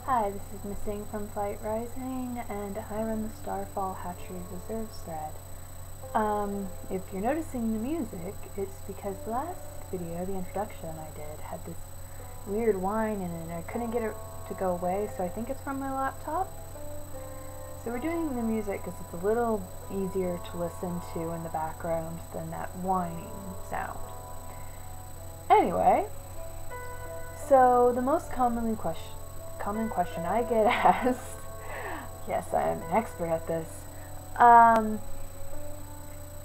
Hi, this is Missing from Flight Rising, and I run the Starfall Hatchery Reserves thread. If you're noticing the music, it's because the last video, the introduction I did, had this weird whine in it, and I couldn't get it to go away, so I think it's from my laptop. So we're doing the music because it's a little easier to listen to in the background than that whining sound. Anyway, so the most common question I get asked, yes, I am an expert at this,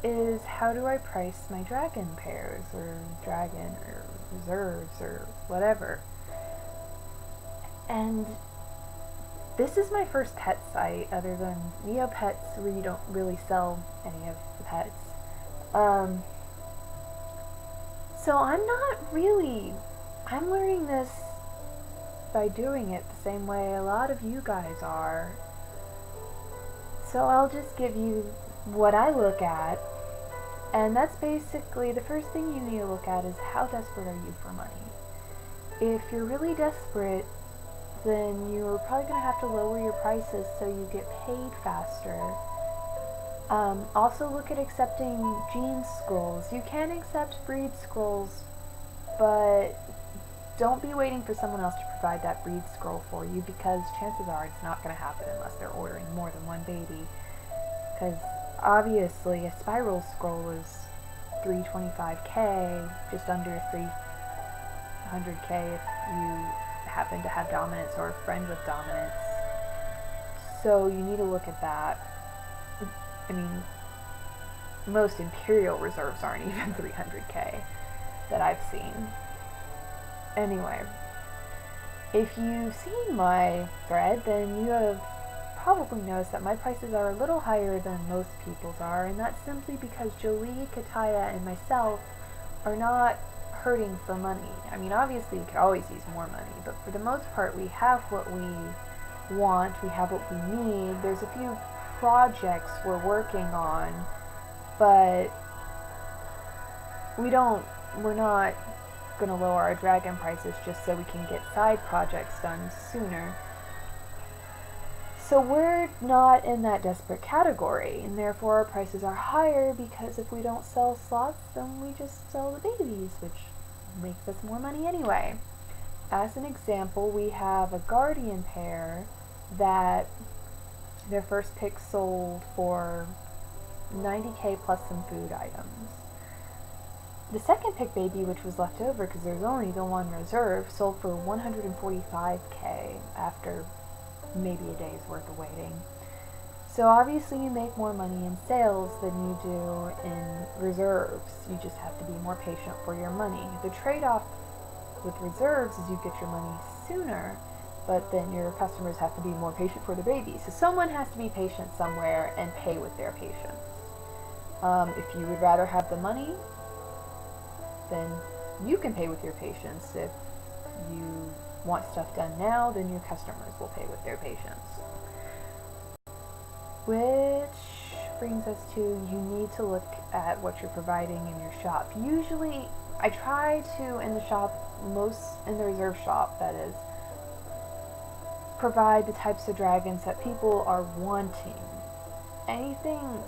is how do I price my dragon pairs, or dragon, or reserves, or whatever. And this is my first pet site, other than Neopets, where you don't really sell any of the pets. So I'm learning this by doing it the same way a lot of you guys are. So I'll just give you what I look at, and that's basically the first thing you need to look at is how desperate are you for money. If you're really desperate, then you're probably going to have to lower your prices so you get paid faster. Also look at accepting gene scrolls. You can accept breed scrolls, but don't be waiting for someone else to provide that breed scroll for you, because chances are it's not going to happen unless they're ordering more than one baby. Because obviously a spiral scroll is $325k, just under $300k if you happen to have dominance or a friend with dominance. So you need to look at that. I mean, most Imperial reserves aren't even 300k that I've seen. Anyway, if you've seen my thread, then you have probably noticed that my prices are a little higher than most people's are, and that's simply because Jolie, Kataya, and myself are not hurting for money. I mean, obviously we could always use more money, but for the most part we have what we want, we have what we need. There's a few projects we're working on, but we're not going to lower our dragon prices just so we can get side projects done sooner. So we're not in that desperate category, and therefore our prices are higher, because if we don't sell slots, then we just sell the babies, which makes us more money anyway. As an example, we have a guardian pair that their first pick sold for 90k plus some food items. The second pick baby, which was left over because there's only the one reserve, sold for 145k after maybe a day's worth of waiting. So obviously you make more money in sales than you do in reserves. You just have to be more patient for your money. The trade-off with reserves is you get your money sooner, but then your customers have to be more patient for the baby. So someone has to be patient somewhere and pay with their patience. If you would rather have the money, then you can pay with your patience. If you want stuff done now, then your customers will pay with their patience. Which brings us to, you need to look at what you're providing in your shop. Usually, I try to, in the reserve shop that is, provide the types of dragons that people are wanting. Anything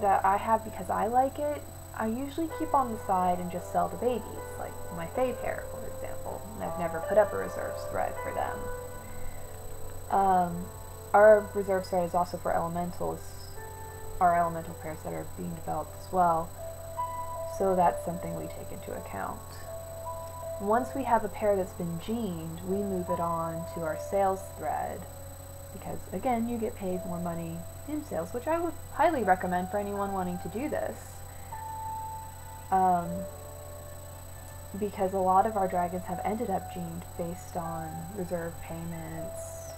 that I have because I like it, I usually keep on the side and just sell the babies, like my Fae pair, for example. And I've never put up a reserves thread for them. Our reserve thread is also for elementals, our elemental pairs that are being developed as well. So that's something we take into account. Once we have a pair that's been gened, we move it on to our sales thread, because again, you get paid more money in sales, which I would highly recommend for anyone wanting to do this. Because a lot of our dragons have ended up gened based on reserve payments,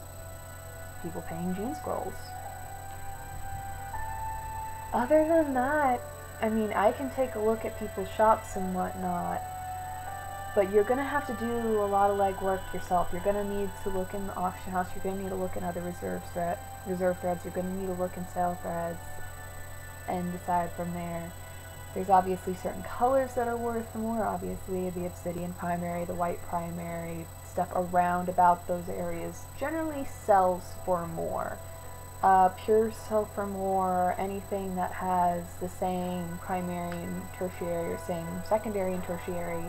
people paying gene scrolls. Other than that, I mean, I can take a look at people's shops and whatnot, but you're going to have to do a lot of legwork yourself. You're going to need to look in the auction house, you're going to need to look in other reserve threads, you're going to need to look in sale threads, and decide from there. There's obviously certain colors that are worth more. Obviously, the obsidian primary, the white primary, stuff around about those areas generally sells for more. Pures sell for more. Anything that has the same primary and tertiary, or same secondary and tertiary,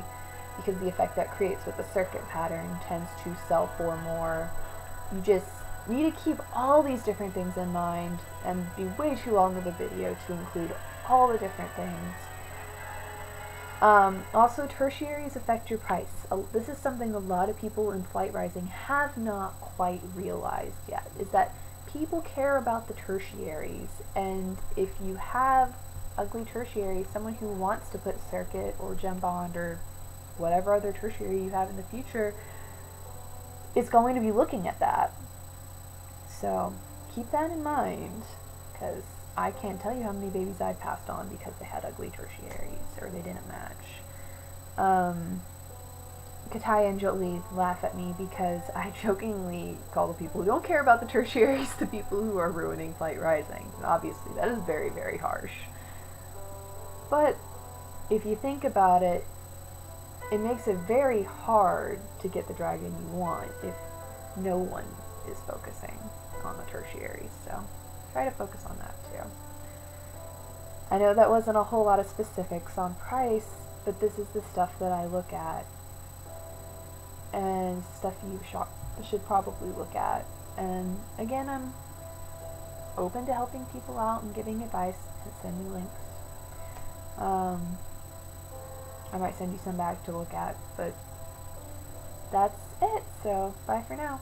because the effect that creates with the circuit pattern tends to sell for more. You just need to keep all these different things in mind, and be way too long of a video to include all the different things. Also, tertiaries affect your price. This is something a lot of people in flight rising have not quite realized yet, is that people care about the tertiaries, and if you have ugly tertiaries, someone who wants to put circuit or gem bond or whatever other tertiary you have in the future is going to be looking at that. So keep that in mind, because I can't tell you how many babies I passed on because they had ugly tertiaries or they didn't match. Kataya and Jolie laugh at me because I jokingly call the people who don't care about the tertiaries the people who are ruining flight rising. And obviously that is very, very harsh. But if you think about it, it makes it very hard to get the dragon you want if no one is focusing on the tertiaries. So try to focus on that too. I know that wasn't a whole lot of specifics on price, but this is the stuff that I look at, and stuff you should probably look at. And again, I'm open to helping people out and giving advice. Send me links. I might send you some back to look at, but that's it. So bye for now.